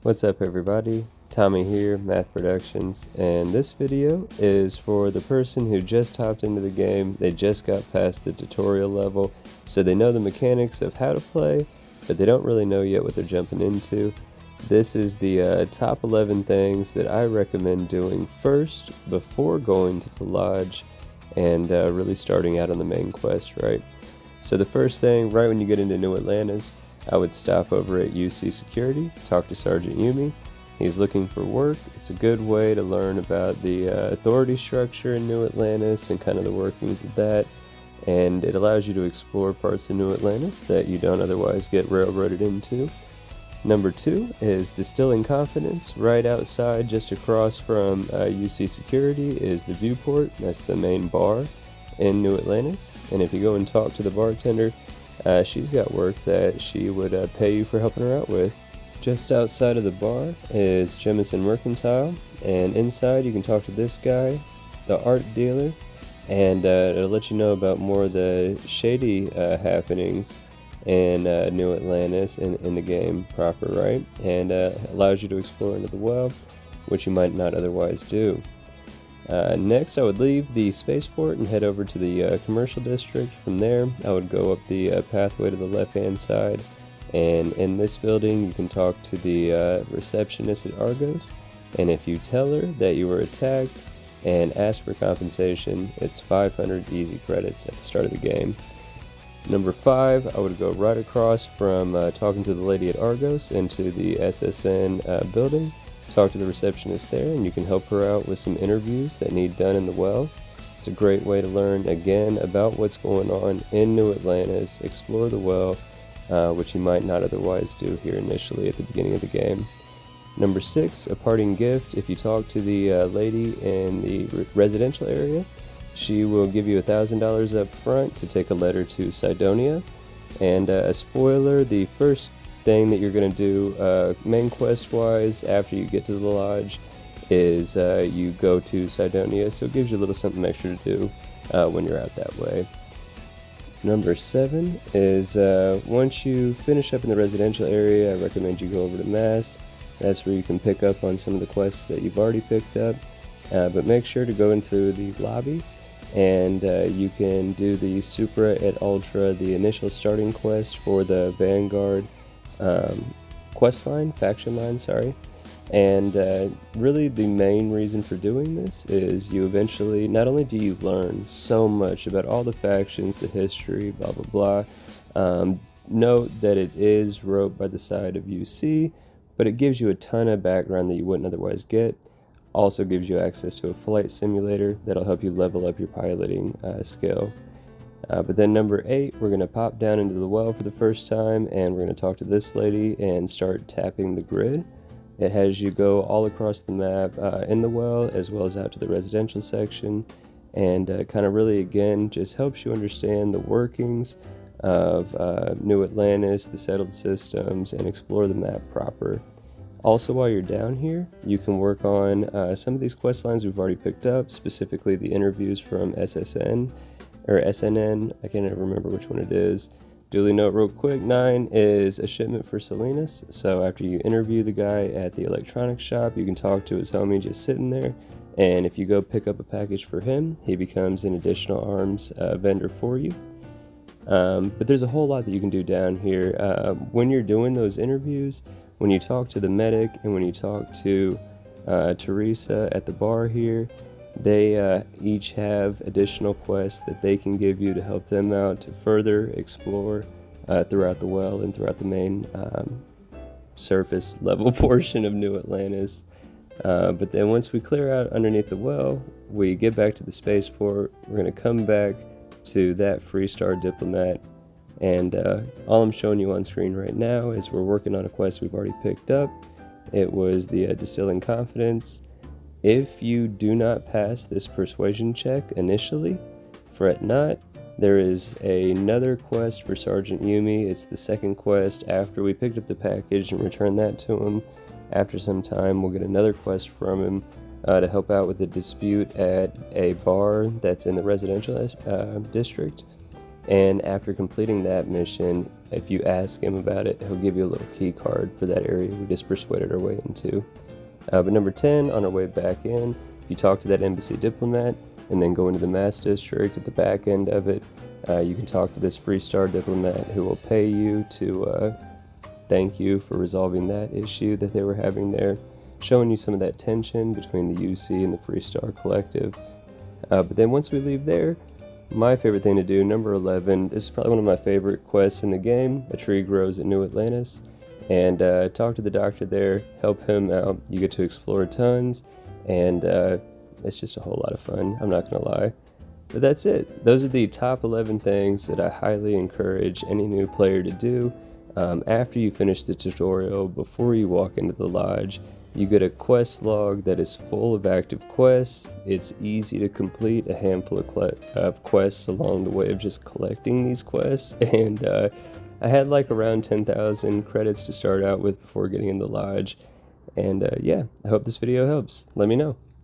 What's up everybody, Tommy here, Math Productions, and this video is for the person who just hopped into the game. They just got past the tutorial level, so they know the mechanics of how to play, but they don't really know yet what they're jumping into. This is the top 11 things that I recommend doing first before going to the lodge and really starting out on the main quest, right? So the first thing, right when you get into New Atlantis, I would stop over at UC Security, talk to Sergeant Yumi. He's looking for work. It's a good way to learn about the authority structure in New Atlantis and kind of the workings of that. And it allows you to explore parts of New Atlantis that you don't otherwise get railroaded into. Number 2 is Distilling Confidence. Right outside, just across from UC Security, is the Viewport. That's the main bar in New Atlantis. And if you go and talk to the bartender, she's got work that she would pay you for helping her out with. Just outside of the bar is Jemison Mercantile, and inside you can talk to this guy, the art dealer, and it'll let you know about more of the shady happenings in New Atlantis in the game proper, right? And allows you to explore into the well, which you might not otherwise do. Next, I would leave the spaceport and head over to the commercial district. From there, I would go up the pathway to the left-hand side, and in this building, you can talk to the receptionist at Argos, and if you tell her that you were attacked and ask for compensation, it's 500 easy credits at the start of the game. Number 5, I would go right across from talking to the lady at Argos into the SSN building. Talk to the receptionist there, and you can help her out with some interviews that need done in the well. It's a great way to learn again about what's going on in New Atlantis, explore the well, which you might not otherwise do here initially at the beginning of the game. Number 6, a parting gift. If you talk to the lady in the residential area, she will give you $1,000 up front to take a letter to Cydonia. And a spoiler, the first thing that you're going to do main quest wise after you get to the lodge is you go to Cydonia, so it gives you a little something extra to do when you're out that way. Number 7 is once you finish up in the residential area, I recommend you go over to Mast. That's where you can pick up on some of the quests that you've already picked up, but make sure to go into the lobby and you can do the Supra Et Ultra, the initial starting quest for the Vanguard faction line, sorry. And really the main reason for doing this is you eventually, not only do you learn so much about all the factions, the history, blah blah blah, note that it is wrote by the side of UC, but it gives you a ton of background that you wouldn't otherwise get. Also gives you access to a flight simulator that'll help you level up your piloting skill. But then number 8, we're going to pop down into the well for the first time, and we're going to talk to this lady and start tapping the grid. It has you go all across the map in the well as well as out to the residential section, and kind of really again just helps you understand the workings of New Atlantis, the settled systems, and explore the map proper. Also, while you're down here, you can work on some of these quest lines we've already picked up, specifically the interviews from SSN, or SNN, I can't ever remember which one it is. Duly note real quick, 9 is a shipment for Salinas, so after you interview the guy at the electronics shop, you can talk to his homie just sitting there, and if you go pick up a package for him, he becomes an additional arms vendor for you. But there's a whole lot that you can do down here. When you're doing those interviews, when you talk to the medic and when you talk to Teresa at the bar here, they each have additional quests that they can give you to help them out to further explore throughout the well and throughout the main surface level portion of New Atlantis. But then once we clear out underneath the well, we get back to the spaceport. We're going to come back to that Freestar Diplomat, and all I'm showing you on screen right now is we're working on a quest we've already picked up. It was the Distilling Confidence. If you do not pass this persuasion check initially, fret not. There is another quest for Sergeant Yumi. It's the second quest after we picked up the package and returned that to him. After some time, we'll get another quest from him to help out with a dispute at a bar that's in the residential district. And after completing that mission, if you ask him about it, he'll give you a little key card for that area we just persuaded our way into. But number 10, on our way back in, you talk to that embassy diplomat, and then go into the mass district at the back end of it. You can talk to this Freestar diplomat who will pay you to thank you for resolving that issue that they were having there, showing you some of that tension between the UC and the Freestar Collective. But then once we leave there, my favorite thing to do, number 11, this is probably one of my favorite quests in the game. A tree grows at New Atlantis, and talk to the doctor there, help him out. You get to explore tons, and it's just a whole lot of fun, I'm not gonna lie. But that's it. Those are the top 11 things that I highly encourage any new player to do. After you finish the tutorial, before you walk into the lodge, you get a quest log that is full of active quests. It's easy to complete a handful of quests along the way of just collecting these quests, and I had like around 10,000 credits to start out with before getting in the lodge. And yeah, I hope this video helps. Let me know.